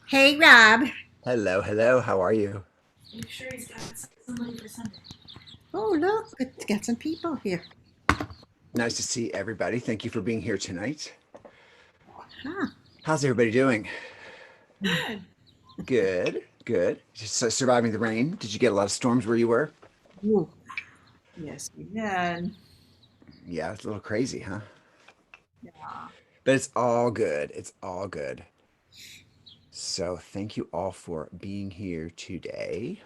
Hey, Rob. Hello, hello. How are you? Make sure he's got somebody for Sunday. Oh, look, it's got some people here. Nice to see everybody. Thank you for being here tonight. Huh. How's everybody doing? Good. Good, good. Just surviving the rain. Did you get a lot of storms where you were? Ooh, yes, we did. Yeah, it's a little crazy, huh? Yeah. But it's all good. It's all good. So, thank you all for being here today.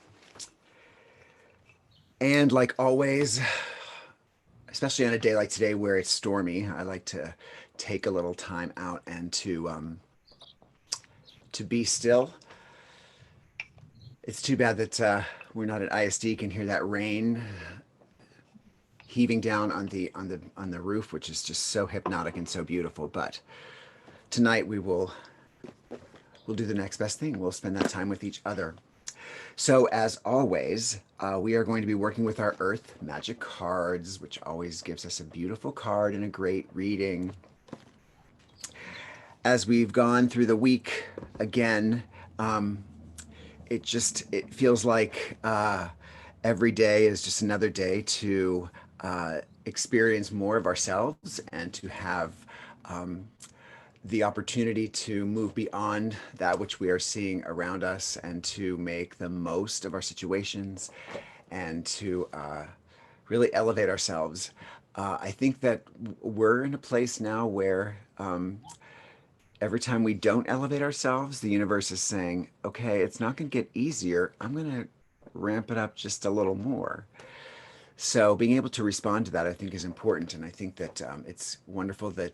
And like always, especially on a day like today where it's stormy, I like to take a little time out and to be still. It's too bad that we're not at ISD can hear that rain heaving down on the roof, which is just so hypnotic and so beautiful. But tonight we'll do the next best thing. We'll spend that time with each other. So as always, we are going to be working with our Earth Magic cards, which always gives us a beautiful card and a great reading. As we've gone through the week again, um, it feels like every day is just another day to experience more of ourselves and to have um, the opportunity to move beyond that which we are seeing around us and to make the most of our situations and to really elevate ourselves. I think that we're in a place now where every time we don't elevate ourselves, the universe is saying, okay, it's not going to get easier. I'm going to ramp it up just a little more. So being able to respond to that, I think, is important, and I think that it's wonderful that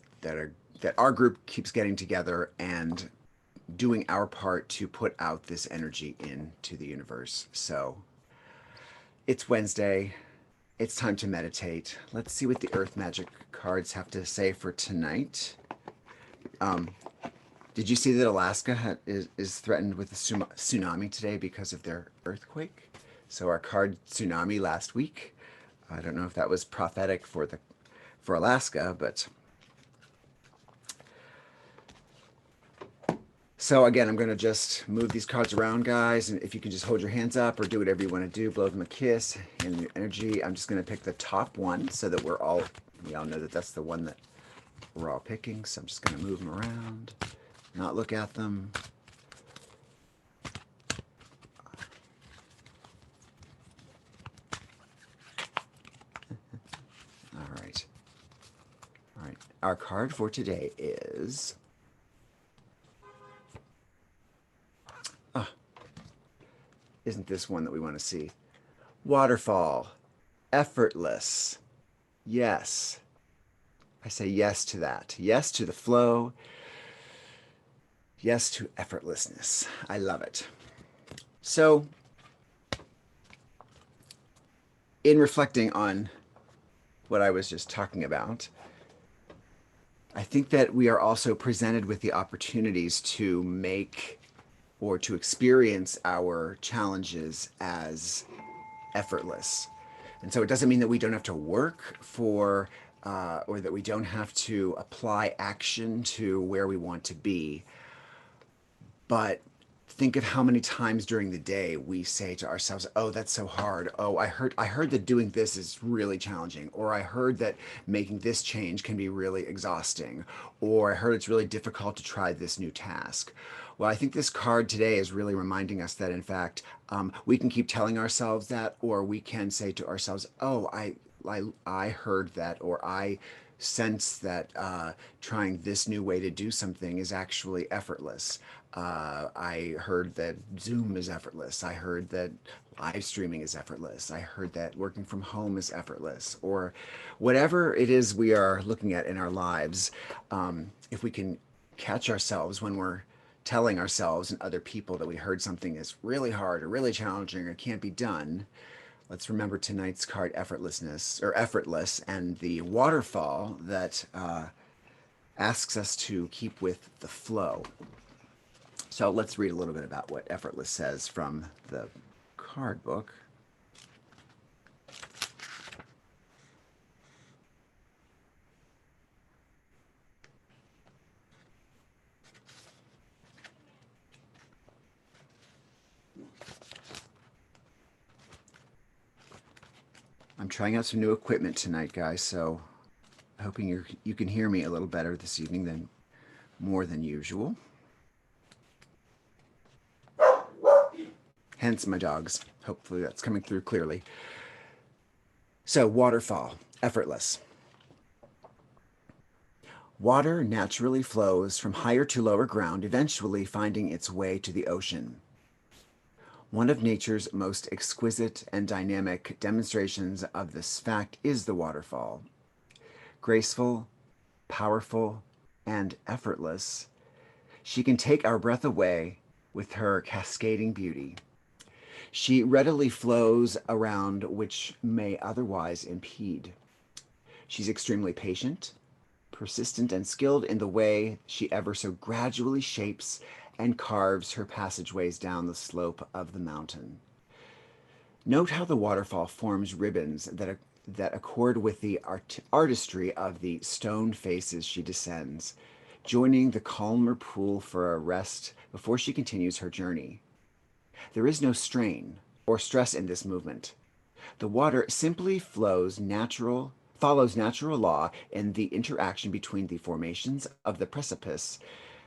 our group keeps getting together and doing our part to put out this energy into the universe. So it's Wednesday. It's time to meditate. Let's see what the Earth Magic cards have to say for tonight. Um, Did you see that Alaska is threatened with a tsunami today because of their earthquake? So our card tsunami last week. I don't know if that was prophetic for Alaska, but so again, I'm going to just move these cards around, guys, and if you can just hold your hands up or do whatever you want to do, blow them a kiss, and your energy. I'm just going to pick the top one so that we all know that that's the one that we're all picking. So I'm just going to move them around, not look at them. All right. All right. Our card for today is. Oh, isn't this one that we want to see? Waterfall. Effortless. Yes. I say yes to that. Yes to the flow. Yes to effortlessness. I love it. So, in reflecting on what I was just talking about, I think that we are also presented with the opportunities to make or to experience our challenges as effortless. And so it doesn't mean that we don't have to work for or that we don't have to apply action to where we want to be. But think of how many times during the day we say to ourselves, "Oh, that's so hard. Oh, I heard that doing this is really challenging, or I heard that making this change can be really exhausting, or I heard it's really difficult to try this new task." Well, I think this card today is really reminding us that, in fact, we can keep telling ourselves that, or we can say to ourselves, "Oh, I heard that, or I sense that trying this new way to do something is actually effortless. I heard that Zoom is effortless. I heard that live streaming is effortless. I heard that working from home is effortless, or whatever it is we are looking at in our lives. If we can catch ourselves when we're telling ourselves and other people that we heard something is really hard or really challenging or can't be done, let's remember tonight's card, effortlessness or effortless, and the waterfall that asks us to keep with the flow. So let's read a little bit about what effortless says from the card book. I'm trying out some new equipment tonight, guys, so hoping you can hear me a little better this evening than more than usual. Hence my dogs. Hopefully that's coming through clearly. So, waterfall, effortless. Water naturally flows from higher to lower ground, eventually finding its way to the ocean. One of nature's most exquisite and dynamic demonstrations of this fact is the waterfall. Graceful, powerful, and effortless, she can take our breath away with her cascading beauty. She readily flows around which may otherwise impede. She's extremely patient, persistent, and skilled in the way she ever so gradually shapes and carves her passageways down the slope of the mountain. Note how the waterfall forms ribbons that accord with the artistry of the stone faces she descends, joining the calmer pool for a rest before she continues her journey. There is no strain or stress in this movement. The water simply follows natural law in the interaction between the formations of the precipice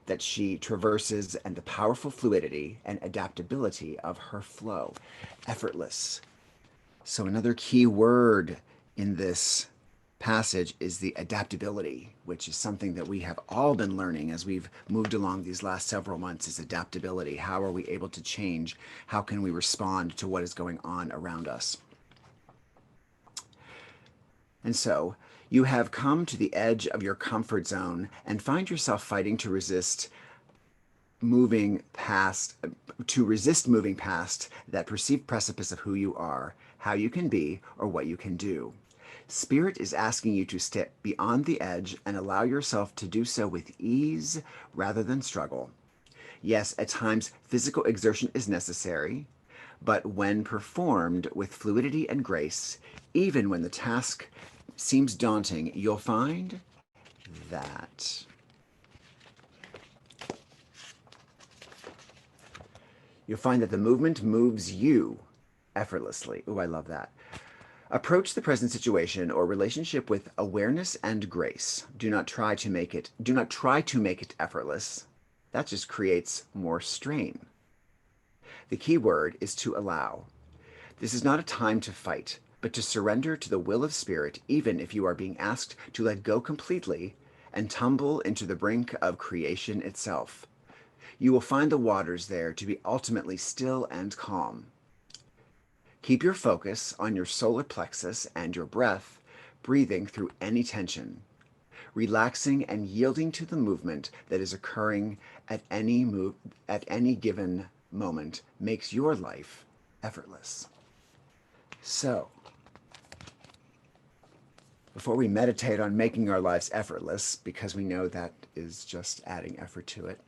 that she traverses and the powerful fluidity and adaptability of her flow. Effortless. So another key word in this passage is the adaptability, which is something that we have all been learning as we've moved along these last several months, is adaptability. How are we able to change? How can we respond to what is going on around us? And so you have come to the edge of your comfort zone and find yourself fighting to resist moving past that perceived precipice of who you are, how you can be, or what you can do. Spirit is asking you to step beyond the edge and allow yourself to do so with ease rather than struggle. Yes, at times physical exertion is necessary, but when performed with fluidity and grace, even when the task seems daunting, you'll find that the movement moves you effortlessly. Ooh, I love that. Approach the present situation or relationship with awareness and grace. Do not try to make it effortless. That just creates more strain. The key word is to allow. This is not a time to fight, but to surrender to the will of Spirit, even if you are being asked to let go completely and tumble into the brink of creation itself. You will find the waters there to be ultimately still and calm. Keep your focus on your solar plexus and your breath, breathing through any tension, relaxing and yielding to the movement that is occurring at any given moment makes your life effortless. So, before we meditate on making our lives effortless, because we know that is just adding effort to it,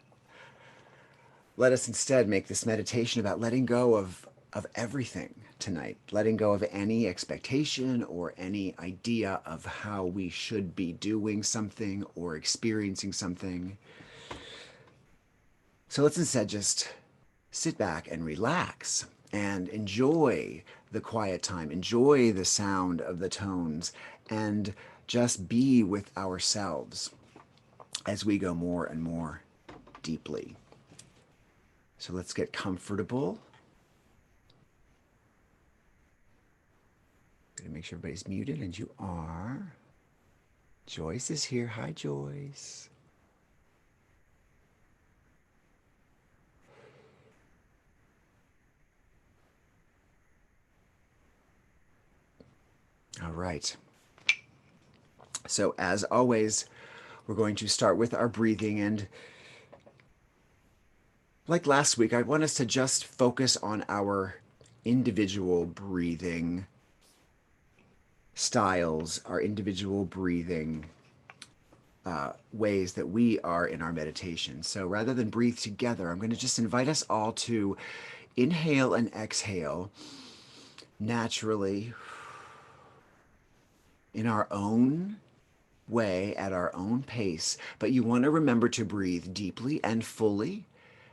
let us instead make this meditation about letting go of everything tonight, letting go of any expectation or any idea of how we should be doing something or experiencing something. So let's instead just sit back and relax and enjoy the quiet time, enjoy the sound of the tones, and just be with ourselves as we go more and more deeply. So let's get comfortable. Gonna make sure everybody's muted, and you are. Joyce is here. Hi, Joyce. All right. So as always, we're going to start with our breathing, and like last week, I want us to just focus on our individual breathing styles, our individual breathing ways that we are in our meditation. So rather than breathe together, I'm going to just invite us all to inhale and exhale naturally in our own way, at our own pace. But you want to remember to breathe deeply and fully,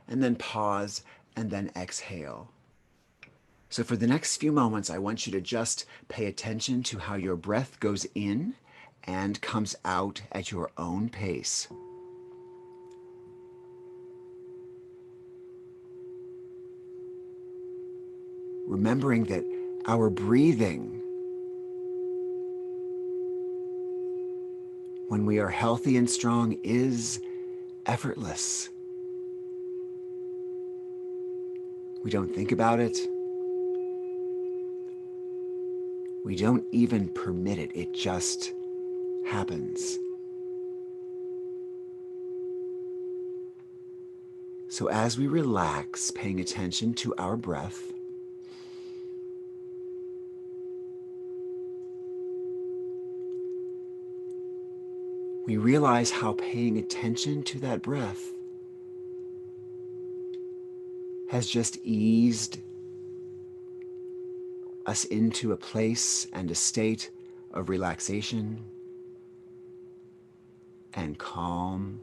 and then pause, and then exhale. So for the next few moments, I want you to just pay attention to how your breath goes in and comes out at your own pace. Remembering that our breathing, when we are healthy and strong, is effortless. We don't think about it. We don't even permit it. It just happens. So as we relax, paying attention to our breath, we realize how paying attention to that breath has just eased us into a place and a state of relaxation and calm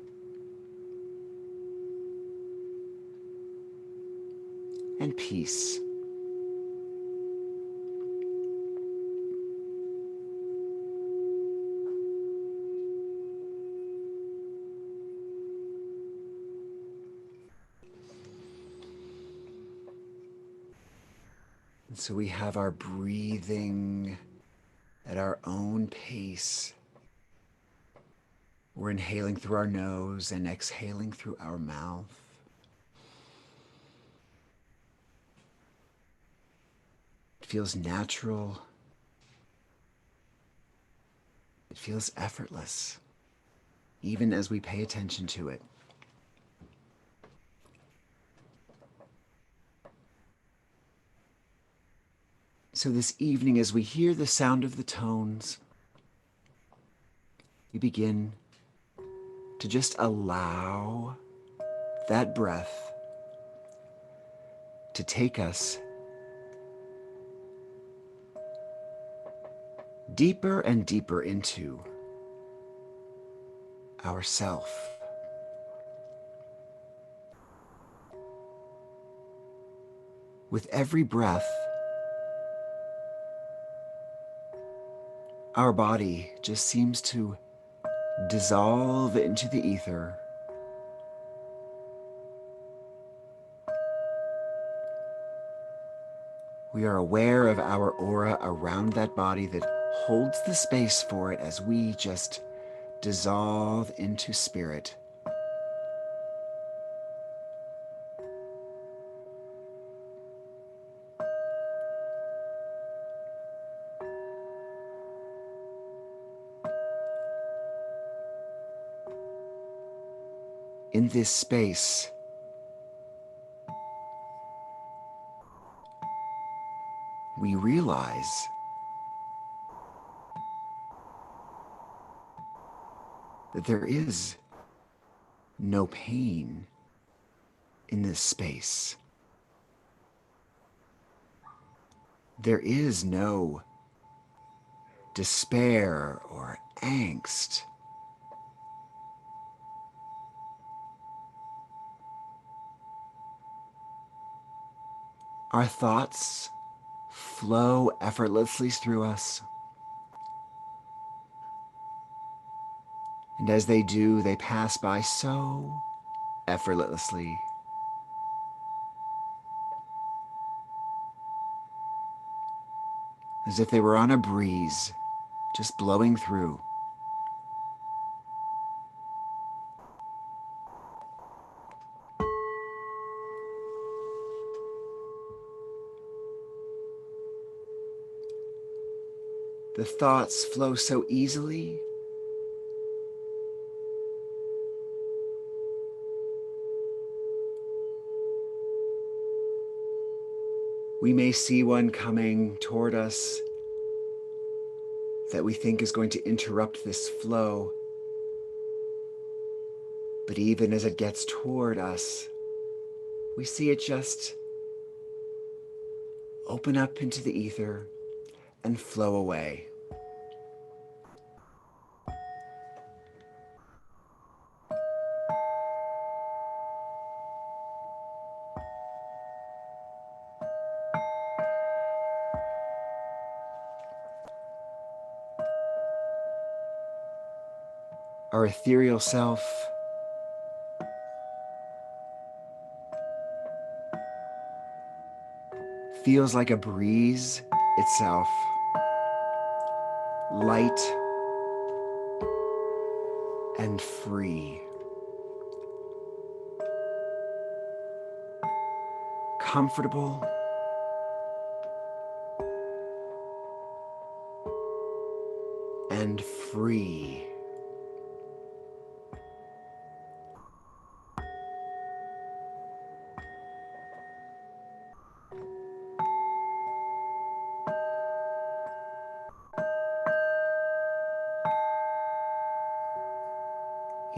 and peace. And so we have our breathing at our own pace. We're inhaling through our nose and exhaling through our mouth. It feels natural. It feels effortless, even as we pay attention to it. So this evening, as we hear the sound of the tones, we begin to just allow that breath to take us deeper and deeper into ourself. With every breath, our body just seems to dissolve into the ether. We are aware of our aura around that body that holds the space for it as we just dissolve into spirit. In this space, we realize that there is no pain in this space. There is no despair or angst. Our thoughts flow effortlessly through us. And as they do, they pass by so effortlessly. As if they were on a breeze, just blowing through. The thoughts flow so easily. We may see one coming toward us that we think is going to interrupt this flow. But even as it gets toward us, we see it just open up into the ether and flow away. our ethereal self, feels like a breeze itself, light and free, comfortable and free.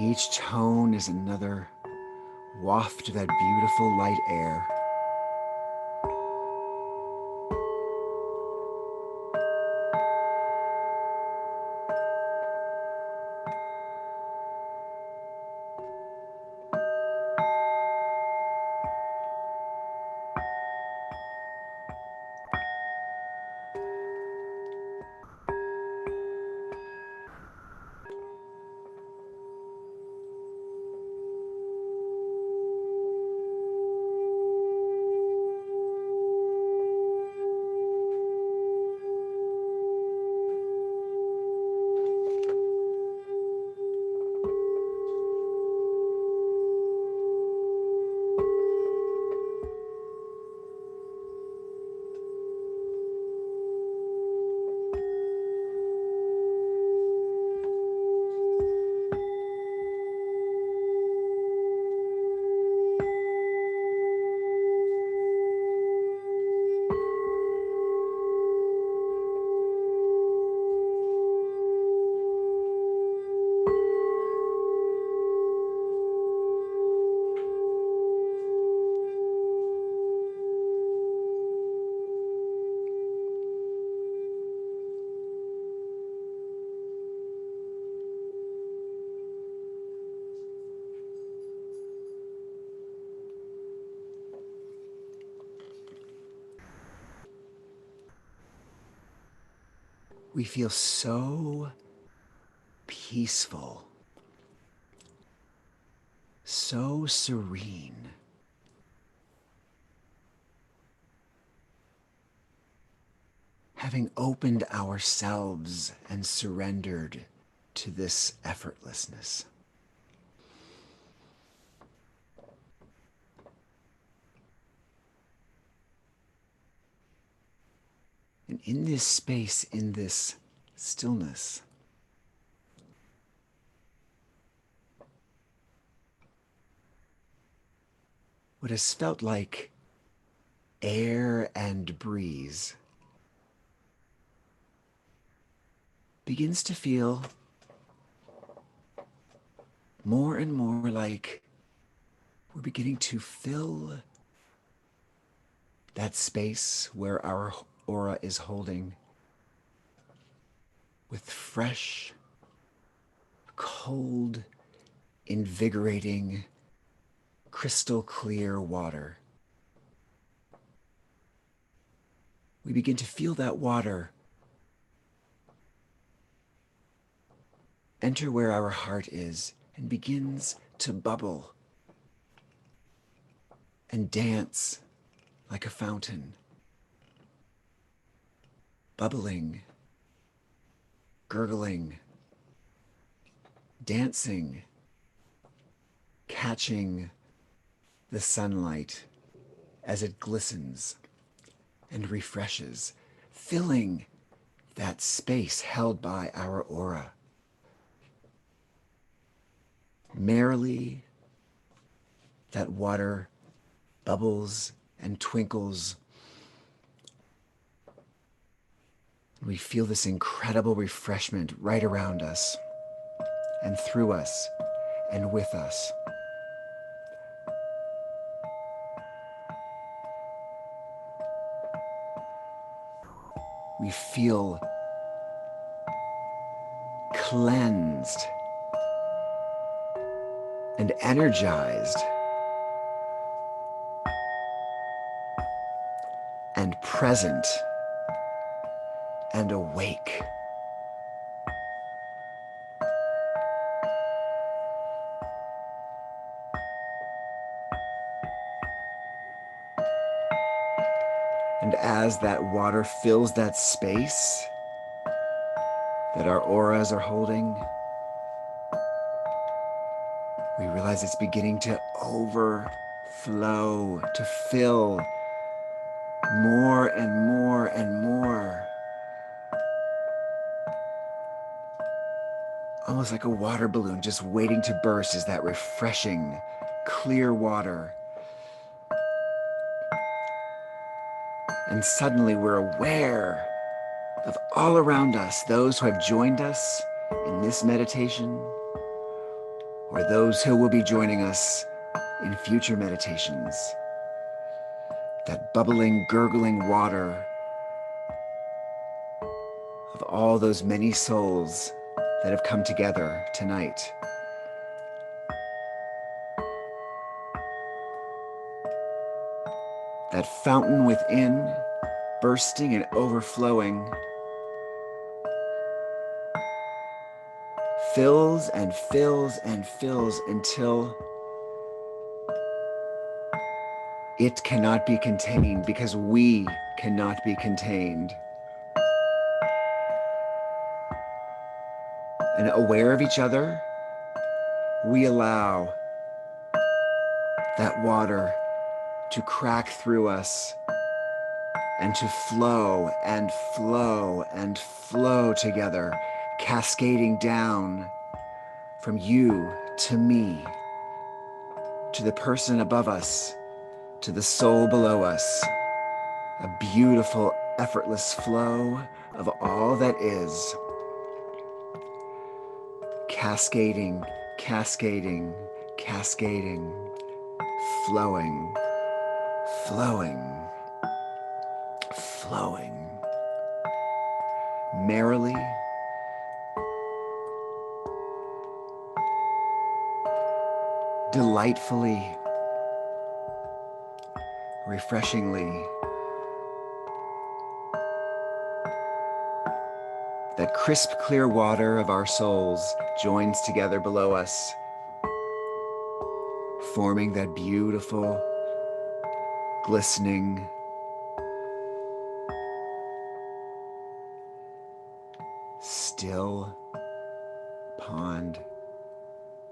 Each tone is another waft of that beautiful light air. We feel so peaceful, so serene. Having opened ourselves and surrendered to this effortlessness. And in this space, in this stillness, what has felt like air and breeze begins to feel more and more like we're beginning to fill that space where our aura is holding with fresh, cold, invigorating, crystal clear water. We begin to feel that water enter where our heart is and begins to bubble and dance like a fountain, bubbling, gurgling, dancing, catching the sunlight as it glistens and refreshes, filling that space held by our aura. Merrily, that water bubbles and twinkles. We feel this incredible refreshment right around us and through us and with us. We feel cleansed and energized and present and awake. And as that water fills that space that our auras are holding, we realize it's beginning to overflow, to fill more and more and more. Almost like a water balloon just waiting to burst is that refreshing, clear water. And suddenly we're aware of all around us, those who have joined us in this meditation, or those who will be joining us in future meditations. That bubbling, gurgling water of all those many souls that have come together tonight. That fountain within, bursting and overflowing, fills and fills and fills until it cannot be contained, because we cannot be contained. And aware of each other, we allow that water to crack through us and to flow and flow and flow together, cascading down from you to me, to the person above us, to the soul below us. A beautiful, effortless flow of all that is. Cascading, cascading, cascading, flowing, flowing, flowing, merrily, delightfully, refreshingly. That crisp, clear water of our souls joins together below us, forming that beautiful, glistening, still pond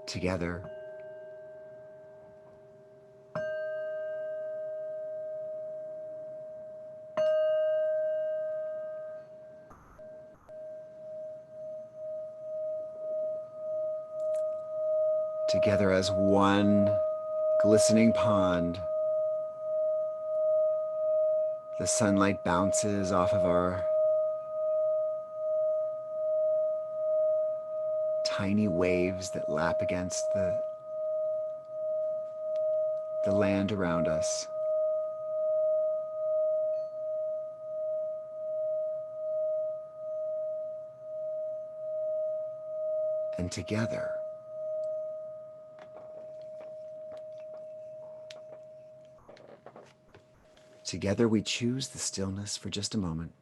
together. Together as one glistening pond. The sunlight bounces off of our tiny waves that lap against the land around us. And together we choose the stillness for just a moment.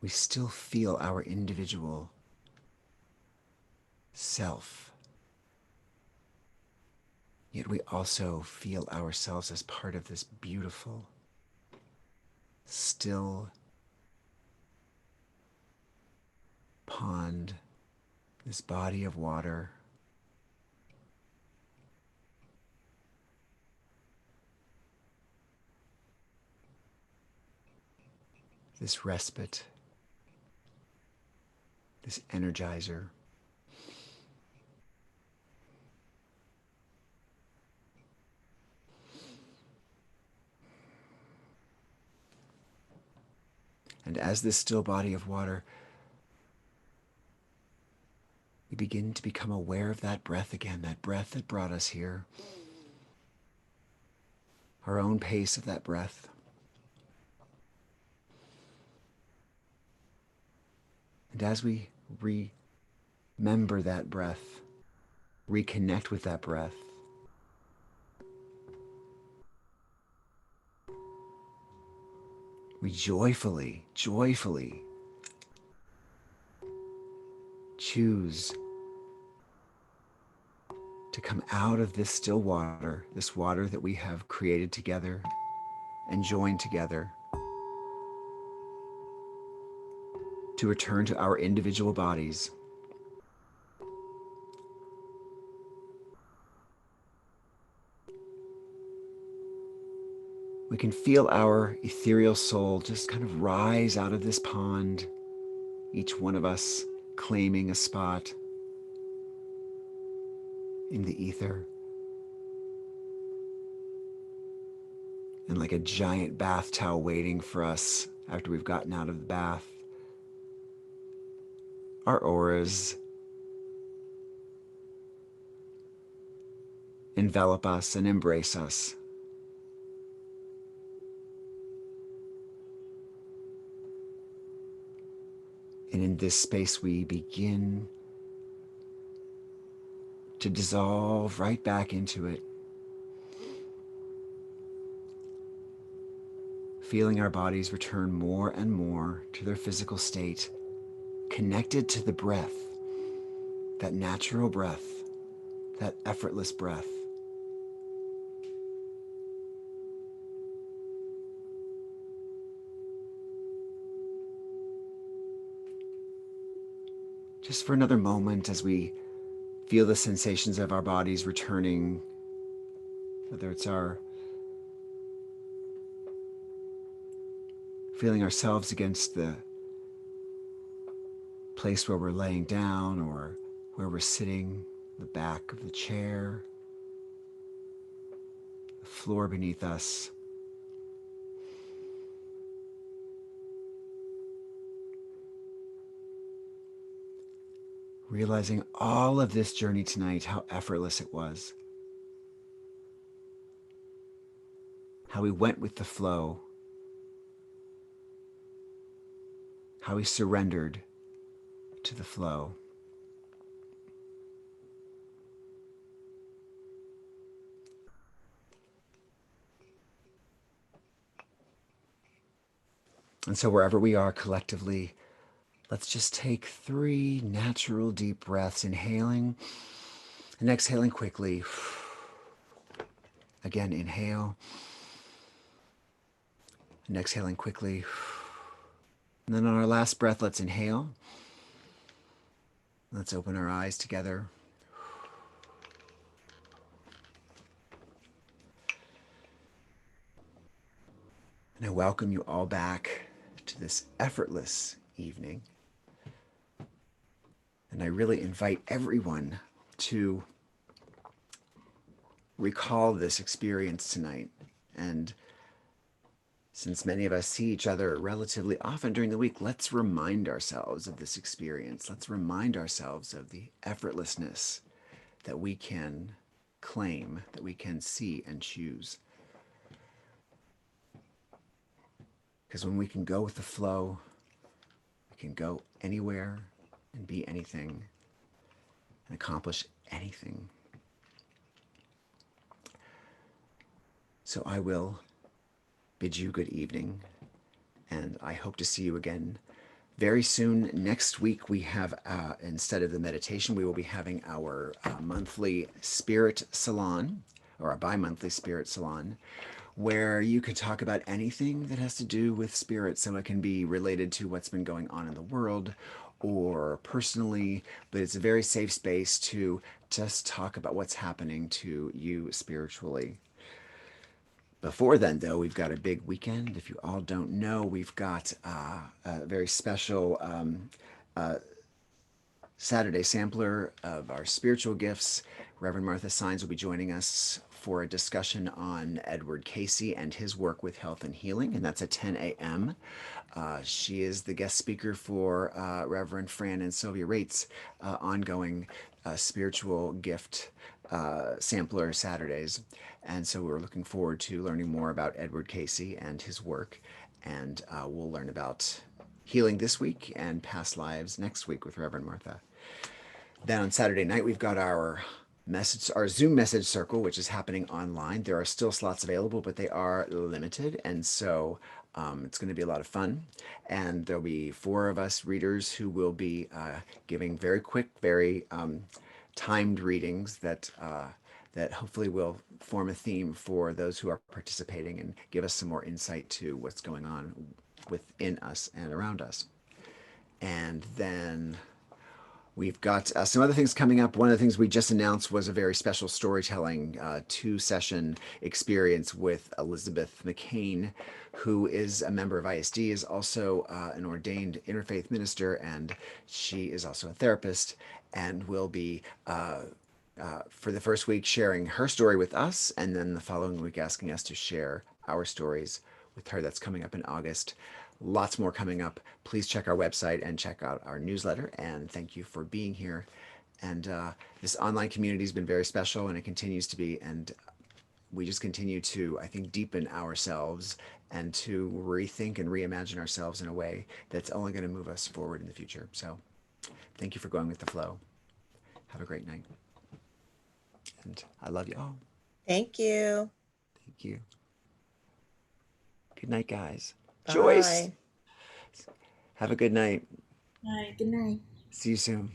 We still feel our individual self, yet we also feel ourselves as part of this beautiful, still pond, this body of water. This respite, this energizer. And as this still body of water, we begin to become aware of that breath again, that breath that brought us here. Our own pace of that breath. And as we remember that breath, reconnect with that breath, We joyfully, joyfully choose to come out of this still water, this water that we have created together and joined together, to return to our individual bodies. We can feel our ethereal soul just kind of rise out of this pond, each one of us claiming a spot in the ether. And like a giant bath towel waiting for us after we've gotten out of the bath, our auras envelop us and embrace us. And in this space, we begin to dissolve right back into it, feeling our bodies return more and more to their physical state, connected to the breath, that natural breath, that effortless breath. Just for another moment as we feel the sensations of our bodies returning, whether it's our feeling ourselves against the place where we're laying down or where we're sitting, the back of the chair, the floor beneath us. Realizing all of this journey tonight, how effortless it was. How we went with the flow. How we surrendered to the flow. And so wherever we are collectively, let's just take 3 natural deep breaths, inhaling and exhaling quickly. Again, inhale and exhaling quickly. And then on our last breath, let's inhale. Let's open our eyes together. And I welcome you all back to this effortless evening. And I really invite everyone to recall this experience tonight. And since many of us see each other relatively often during the week, let's remind ourselves of this experience. Let's remind ourselves of the effortlessness that we can claim, that we can see and choose. Because when we can go with the flow, we can go anywhere and be anything and accomplish anything. So I will bid you good evening, and I hope to see you again very soon. Next week we have, instead of the meditation, we will be having our monthly spirit salon, or a bi-monthly spirit salon, where you can talk about anything that has to do with spirit. So it can be related to what's been going on in the world or personally, but it's a very safe space to just talk about what's happening to you spiritually. Before then, though, we've got a big weekend. If you all don't know, we've got a very special Saturday sampler of our spiritual gifts. Reverend Martha Sines will be joining us for a discussion on Edward Casey and his work with health and healing, and that's at 10 a.m. She is the guest speaker for Reverend Fran and Sylvia Rates' ongoing spiritual gift sampler Saturdays. And so we're looking forward to learning more about Edward Casey and his work. And we'll learn about healing this week and past lives next week with Reverend Martha. Then on Saturday night, we've got our Zoom message circle, which is happening online. There are still slots available, but they are limited. And so It's going to be a lot of fun, and there'll be four of us readers who will be giving very quick, very timed readings that hopefully will form a theme for those who are participating and give us some more insight to what's going on within us and around us. And then we've got some other things coming up. One of the things we just announced was a very special storytelling two-session experience with Elizabeth McCain, who is a member of ISD, is also an ordained interfaith minister, and she is also a therapist, and will be for the first week sharing her story with us, and then the following week asking us to share our stories with her. That's coming up in August. Lots more coming up. Please check our website and check out our newsletter. And thank you for being here. And this online community has been very special, and it continues to be. And we just continue to, I think, deepen ourselves and to rethink and reimagine ourselves in a way that's only going to move us forward in the future. So thank you for going with the flow. Have a great night. And I love you all. Thank you. Thank you. Good night, guys. Bye. Joyce, have a good night. All right, good night. See you soon.